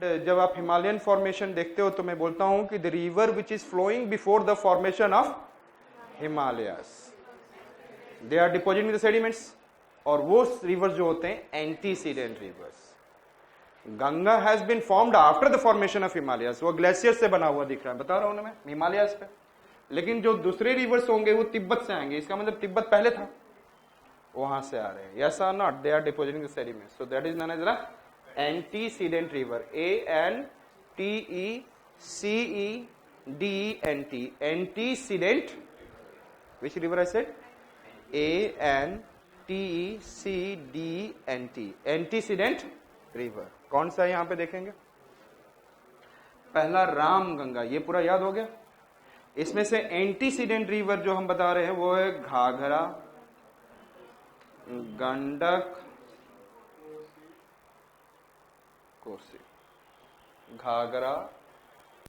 जब आप Himalayan formation देखते हो तो मैं बोलता हूं कि the river which is flowing before the formation of Himalayas, they are depositing the sediments, और वो रिवर जो होते हैं antecedent rivers. Ganga has been formed after the formation of Himalayas, वो ग्लेशियर से बना हुआ दिख रहा है, बता रहा हूं ना मैं, हिमालयस पे। लेकिन जो दूसरे रिवर्स होंगे वो तिब्बत से आएंगे, इसका मतलब तिब्बत पहले था, वहां से आ रहे हैं। यस और not, they are depositing the sediments, so that is known as the antecedent river, ANTECEDENT, antecedent. Which river I said? ANTECDENT, antecedent river. कौन सा है यहां पे देखेंगे? पहला राम गंगा, ये पूरा याद हो गया। इसमें से एंटीसीडेंट रिवर जो हम बता रहे हैं वो है Ghaghara, Gandak, Kosi. Ghaghara,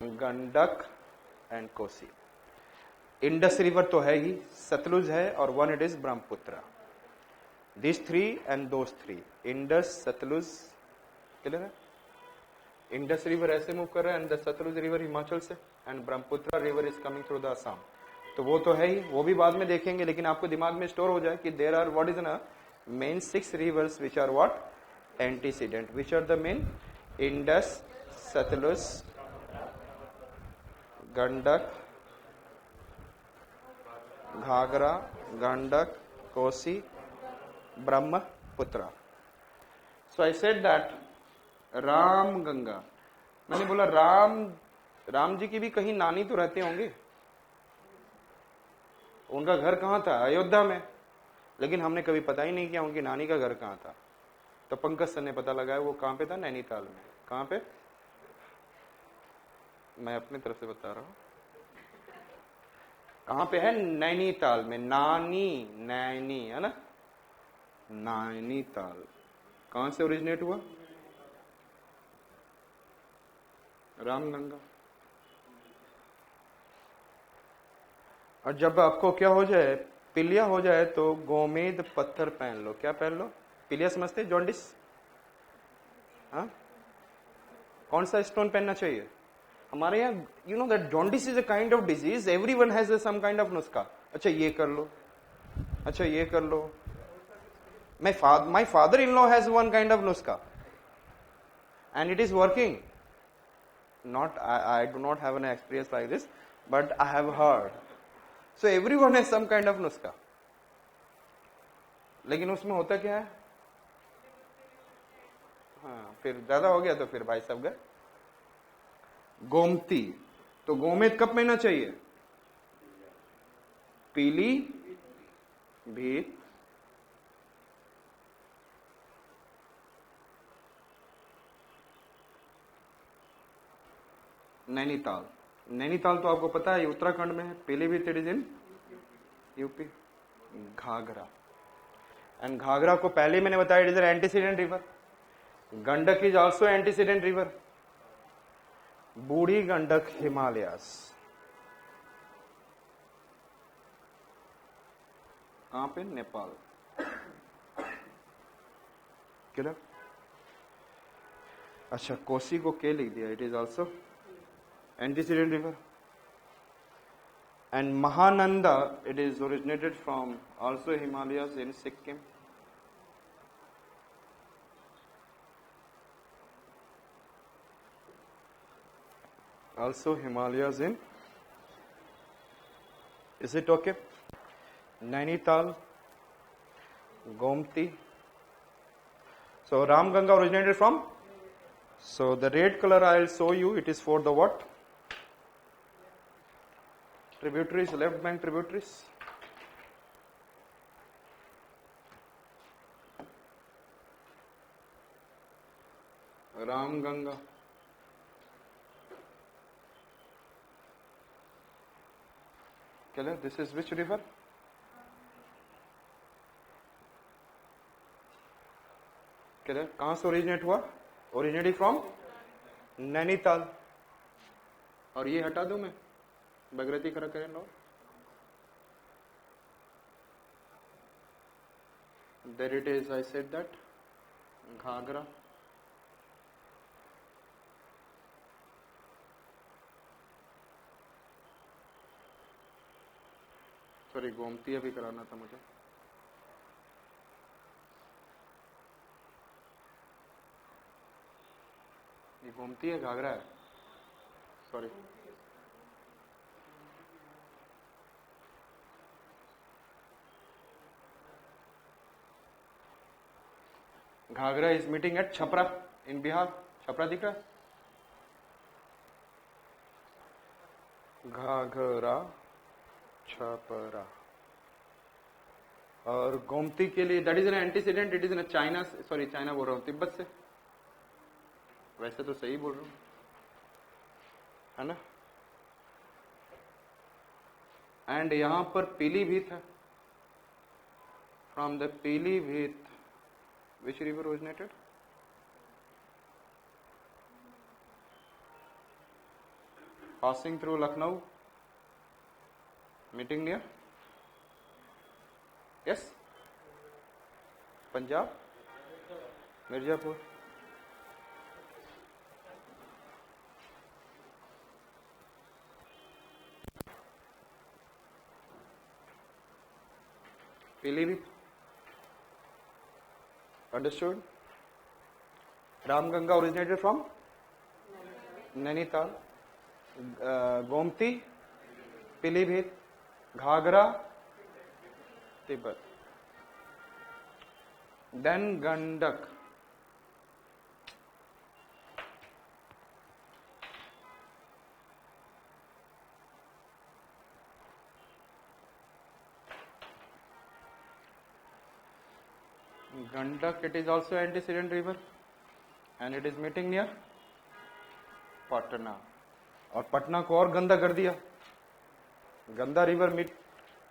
Gandak and Kosi. Indus river तो है ही, सतलुज है, और one it is Brahmaputra. This three and those three, Indus, Sutlej, clear है? इंडस रिवर ऐसे मूव कर रहा है, and the Sutlej river Himachal से, and Brahmaputra river is coming through the Assam. तो वो तो है ही, वो भी बाद में देखेंगे, लेकिन आपको दिमाग में स्टोर हो जाए कि देर आर व्हाट इज न main 6 rivers which are what? Antecedent. Which are the main? Indus, Satluj, Gandak, Ghagra, Gandak, Kosi, Brahmaputra. So I said that Ram Ganga, मैंने बोला राम जी की भी कहीं नानी तो रहते होंगे, उनका घर कहाँ था? अयोध्या में, लेकिन हमने कभी पता ही नहीं किया उनकी नानी का घर कहाँ था। तो पंकज सर ने पता लगाया, वो कहाँ पे था? नैनीताल में। कहाँ पे? मैं अपनी तरफ से बता रहा हूँ, कहाँ पे है? नैनीताल में। नैनी है ना, नैनीताल। कहाँ से ओरिजिनेट हुआ रामगंगा? और जब आपको क्या हो जाए, पीलिया हो जाए, तो गोमेद पत्थर पहन लो। क्या पहन लो? पीलिया समझते? जॉन्डिस। हाँ, कौन सा स्टोन पहनना चाहिए? हमारे यहाँ you know that jaundice is a kind of disease, everyone has some kind of नुस्खा। अच्छा ये कर लो, अच्छा ये कर लो। My father in law has one kind of नुस्खा and it is working. Not I do not have an experience like this, but I have heard. So everyone has some kind of नुस्खा, लेकिन उसमें होता क्या है? हाँ, फिर ज्यादा हो गया तो फिर भाई साहब गए। गोमती, तो गोमेद कब पहनना चाहिए? पीली भीत, नैनीताल। नैनीताल तो आपको पता है उत्तराखंड में है। Pilibhit it is in UP. Ghaghara, and Ghaghara को पहले मैंने बताया it is an antecedent river. Gandak is also antecedent river. Budhi Gandak Himalayas, कहां पे? नेपाल। क्लियर? अच्छा, कोसी को के लिख दिया, it is also antecedent river. And Mahananda, it is originated from also Himalayas in Sikkim. Also Himalayas in, is it okay? Nainital, Gomti. So Ram Ganga originated from, so the red color I will show you, it is for the what? Tributaries, left bank tributaries. Ram Ganga. Clear? This is which river? Clear? कहाँ से originate हुआ? Originating from Nainital. और ये हटा दूं मैं, भगीरथी खड़ा करें लो। There it is, I said that. Ghagra, sorry, Gomti अभी कराना था मुझे। ये गोमती है, घाघरा है, sorry. Ghaghara is meeting at Chhapra in Bihar. Chhapra दिख रहा है? घाघरा, छपरा। और गोमती के लिए that is an antecedent, it is in China, sorry China बोल रहा हूँ, तिब्बत से। वैसे तो सही बोल रहा हूँ, है ना? एंड यहां पर पीलीभीत है। From the Pilibhit which river originated? Passing through Lucknow, meeting near, yes, Punjab, Mirzapur. Pilibhit, understood? Ramganga originated from Nainital, Gomti, Pilibhit, Ghaghara, Tibet. Then Gandak, Gandak, it is also antecedent river and it is meeting near Patna. और पटना को और गंदा कर दिया। गंदा river meet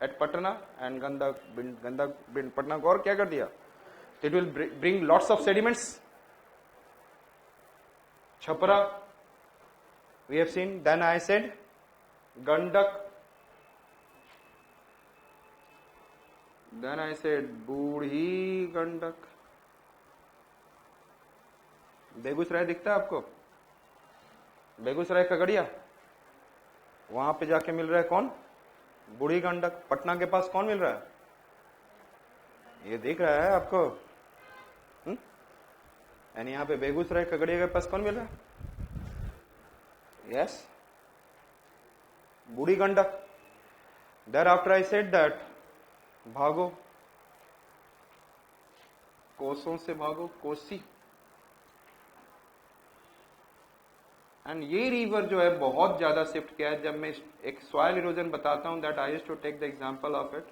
at Patna and गंदा पटना को और क्या कर दिया? It will bring lots of sediments. Chhapra we have seen, then I said Gandak, then I said Budhi Gandak. Begusarai दिखता है आपको? बेगूसराय खगड़िया, वहां पे जाके मिल रहा है कौन? बूढ़ी गंडक। पटना के पास कौन मिल रहा है? ये दिख रहा है आपको? यानी यहाँ पे बेगूसराय खगड़िया के पास कौन मिल रहा है? Yes, Budhi Gandak. There after I said that भागो, कोसों से भागो, कोसी। एंड ये रिवर जो है बहुत ज्यादा शिफ्ट किया है। जब मैं एक सॉइल इरोजन बताता हूं, that I used to take the example of it.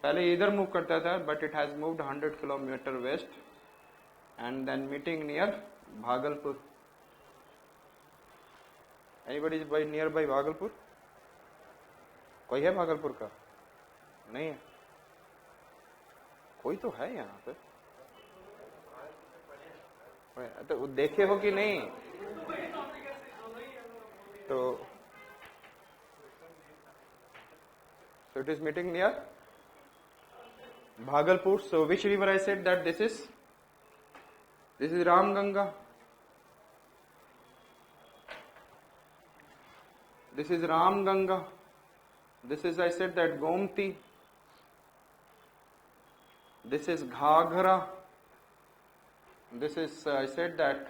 पहले इधर मूव करता था, but it has moved 100 kilometre west and then meeting near Bhagalpur. Anybody is by near by Bhagalpur? कोई है भागलपुर का? नहीं है? कोई तो है यहाँ पे, तो देखे हो कि नहीं? तो so it is meeting near Bhagalpur. So which river I said that this is Ramganga. This is Ramganga. This is, I said that Gomti. This is Ghaghara. This is, I said that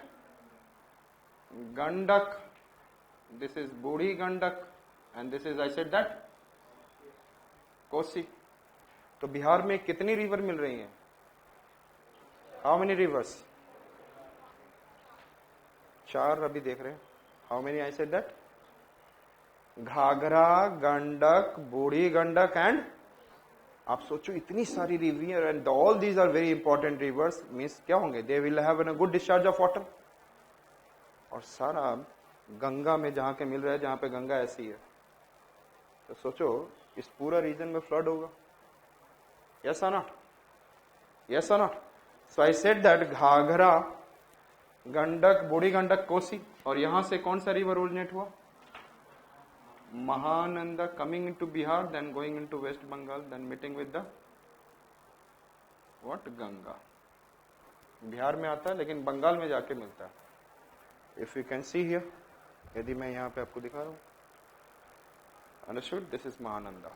Gandak. This is Budi Gandak. And this is, I said that Kosi. तो बिहार में कितनी river मिल रही हैं? How many reverse? 4 अभी देख रहे हैं। How many I said that? Ghaghara, Gandak, Budhi Gandak and, आप सोचो इतनी सारी river and all these are very important rivers. Means क्या होंगे? They will have an good discharge of water. और सारा गंगा में जहां के मिल रहा है, जहां पे गंगा ऐसी है, तो सोचो इस पूरा रीजन में फ्लड होगा। यस और नॉट? यस और not? So I said that Ghaghara, Gandak, Budhi Gandak, Kosi. और यहां से कौन सा रिवर ओरिजिनेट हुआ? Mahananda, coming into Bihar, then going into west Bengal, then meeting with the what? Ganga. Bihar में आता है लेकिन बंगाल में जाके मिलता है। If you can see here, यदि मैं यहां पे आपको दिखा रहा हूं, understood? This is Mahananda.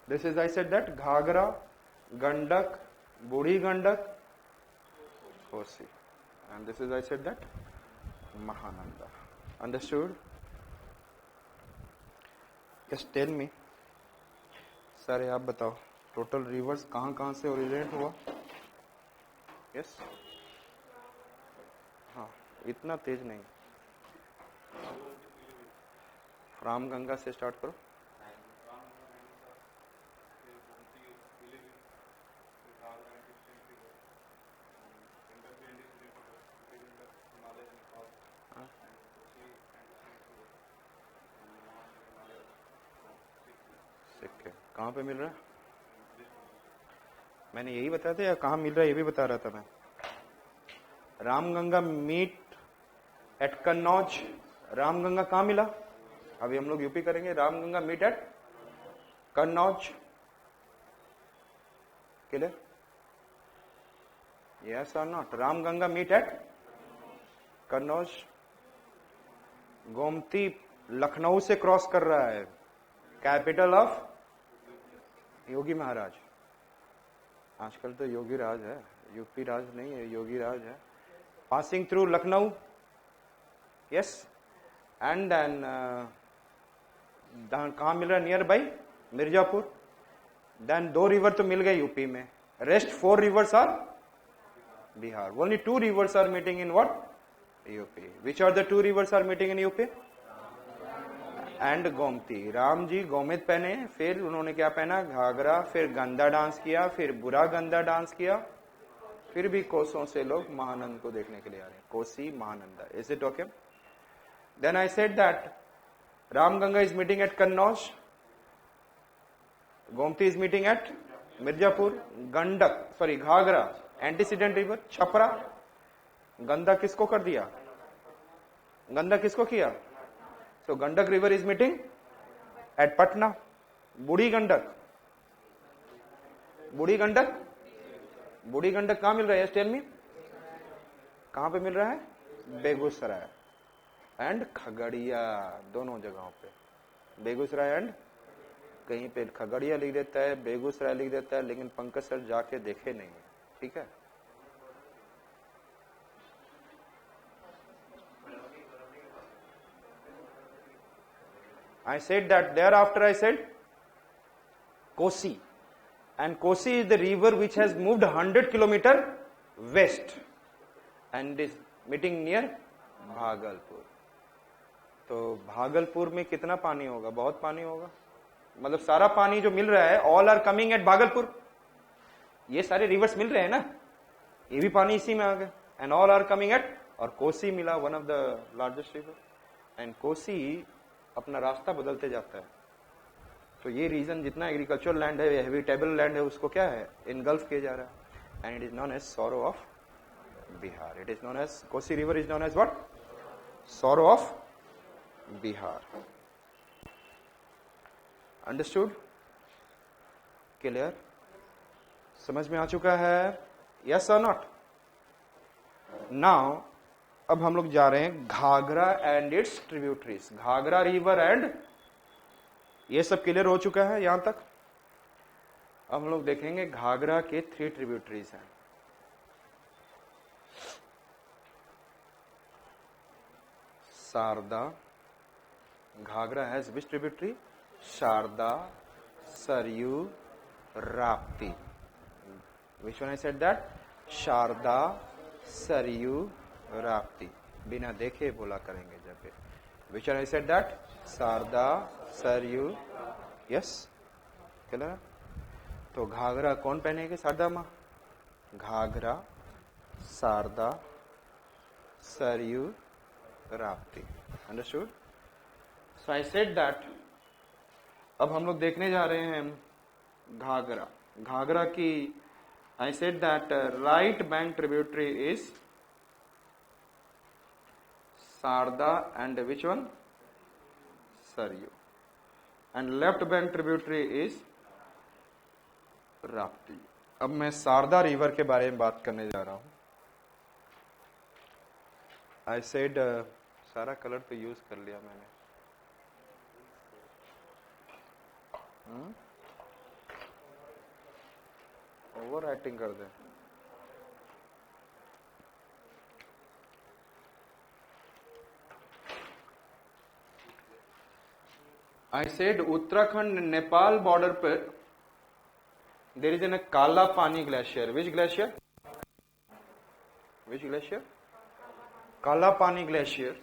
This is, I said that, Ghagra, Gandak, Budi Gandak, Kosi. And this is, I said that, Mahananda. Understood? Just tell me. सारे आप बताओ, टोटल रिवर्स कहाँ कहाँ से ओरिजिनेट हुआ? यस? हाँ, इतना तेज नहीं. रामगंगा से स्टार्ट करो. सिक्किम कहाँ पे मिल रहा है? मैंने यही बताया था या कहाँ मिल रहा है ये भी बता रहा था मैं. Ramganga meet at Kannauj. रामगंगा कहाँ मिला? अभी हम लोग यूपी करेंगे. Ramganga meet at Kannauj. Clear? Yes और not? Ramganga meet at Kannauj. Gomti Lucknow से क्रॉस कर रहा है, कैपिटल ऑफ योगी महाराज. आजकल तो योगी राज है, यूपी राज नहीं है, योगी राज है. Passing through Lucknow. Yes. And then कहां मिल रहा है? Nearby Mirzapur. Then 2 river तो मिल गए यूपी में. Rest 4 rivers are Bihar. Only 2 rivers are meeting in what? UP. Which are the 2 rivers are meeting in UP? And Gomti. Ram ji गोमित पहने, फिर उन्होंने क्या पहना? घाघरा. फिर गंदा डांस किया, फिर बुरा गंदा डांस किया. फिर भी कोसों से लोग महानंद को देखने के लिए आ रहे हैं. Kosi Mahananda. Is it okay? Then I said that Ramganga is meeting at Kannauj, Gomti is meeting at Mirzapur. Gandak sorry Ghaghara antecedent river Chhapra. गंदा किसको कर दिया? गंदा किसको किया? So Gandak river is meeting at Patna. बूढ़ी गंडक. बूढ़ी गंडक. बूढ़ी गंडक कहां मिल रहा है? Tell me. कहां पे मिल रहा है? बेगूसराय एंड खगड़िया. दोनों जगहों पे. बेगूसराय एंड कहीं पे खगड़िया लिख देता है, बेगूसराय लिख देता है, लेकिन पंकज सर जाके देखे नहीं. ठीक है? I said that thereafter I said Kosi, and Kosi is the river which has moved 100 kilometer west and is meeting near Bhagalpur. तो भागलपुर में कितना पानी होगा? बहुत पानी होगा. मतलब सारा पानी जो मिल रहा है, all are coming at Bhagalpur. ये सारे रिवर्स मिल रहे हैं ना, ये भी पानी इसी में आ गया. And all are coming at. और कोसी मिला, one of the largest river. And Kosi अपना रास्ता बदलते जाता है. तो ये रीजन जितना एग्रीकल्चरल लैंड है, हैबिटेबल लैंड है, उसको क्या है? इनगल्फ किया जा रहा है. And it is known as sorrow of Bihar. It is known as Kosi river is known as what? Sorrow of Bihar. Understood? Clear? समझ में आ चुका है? यस और नॉट? नाउ अब हम लोग जा रहे हैं Ghaghara and its tributaries. Ghaghara river and ये सब क्लियर हो चुका है यहां तक. अब हम लोग देखेंगे घाघरा के 3 ट्रिब्यूटरीज हैं. Sharda. Ghaghara has which tributary? Sharda, Saryu, Rapti. Which one I said that? Sharda, Saryu, Rapti. बिना देखे बोला करेंगे जब भी. Which I said that? Sharda, Saryu. Yes? Clear? तो घाघरा कौन पहनेगी? शारदा माँ. Ghaghara, Sharda, Saryu, Rapti. Understood? So I said that अब हम लोग देखने जा रहे हैं घाघरा. घाघरा की I said that right bank tributary is Sarda and which one? Saryu. And left bank tributary is Rapti. अब मैं शारदा रिवर के बारे में बात करने जा रहा हूं. I said सारा कलर तो यूज कर लिया मैंने. ओवर एक्टिंग कर दे। I said Uttarakhand Nepal border पर there is an Kala Pani glacier. Which glacier? Which glacier? Kala Pani glacier.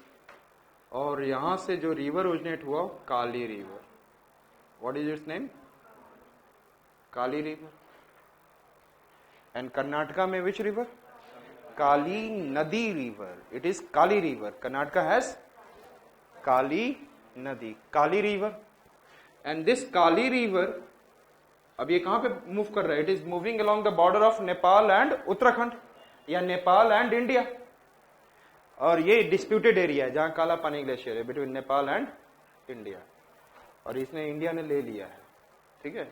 और यहां से जो रिवर ओरिजिनेट हुआ Kali river. What is its name? Kali river. And Karnataka में which river? Kali Nadi river. It is Kali river. Karnataka has Kali Nadi, Kali river. And this Kali river अब ये कहां पे मूव कर रहा है? It is moving along the border of Nepal and Uttarakhand, या नेपाल एंड इंडिया। और ये डिस्प्यूटेड एरिया है जहां काला पानी ग्लेशियर है, बिटवीन नेपाल एंड इंडिया। और इसने इंडिया ने ले लिया है, ठीक है।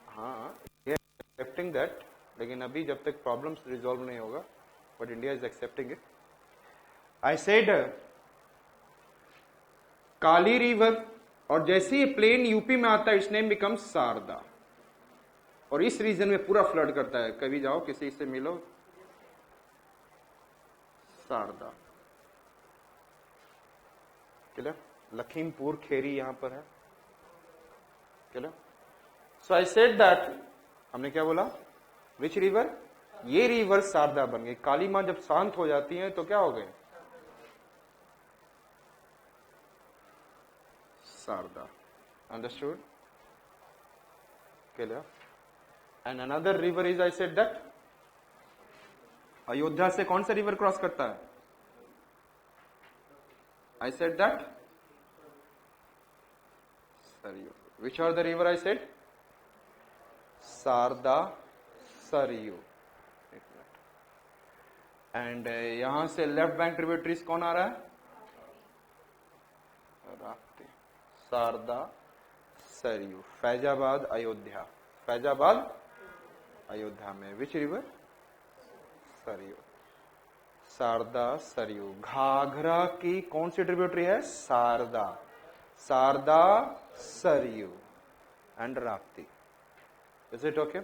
हाँ, एक्सेप्टिंग दैट, लेकिन अभी जब तक प्रॉब्लम्स रिजॉल्व नहीं होगा, but India is accepting it. I said Kali river, और जैसे ही प्लेन यूपी में आता है इट्स नेम बिकम्स शारदा। और इस रीजन में पूरा फ्लड करता है। कभी जाओ किसी से मिलो, शारदा। क्लियर? लखीमपुर खेरी यहां पर है। Clear? So I said that, हमने क्या बोला? Which river? ये रिवर शारदा बन गई। काली मां जब शांत हो जाती है तो क्या हो गए? Sharda. Understood? Clear? And another river is, I said that, Ayodhya से कौन सा रिवर क्रॉस करता है? I said that Saryu. Which are the river? I said Sharda, Saryu. And यहां से लेफ्ट बैंक ट्रिब्यूटरीज कौन आ रहा है? राप्ती। शारदा, सरयू। फैजाबाद, अयोध्या। फैजाबाद, अयोध्या में विच रिवर? सरयू। शारदा, सरयू। घाघरा की कौन सी ट्रिब्यूटरी है? Sharda. Sharda, Saryu and Rapti. Is it okay?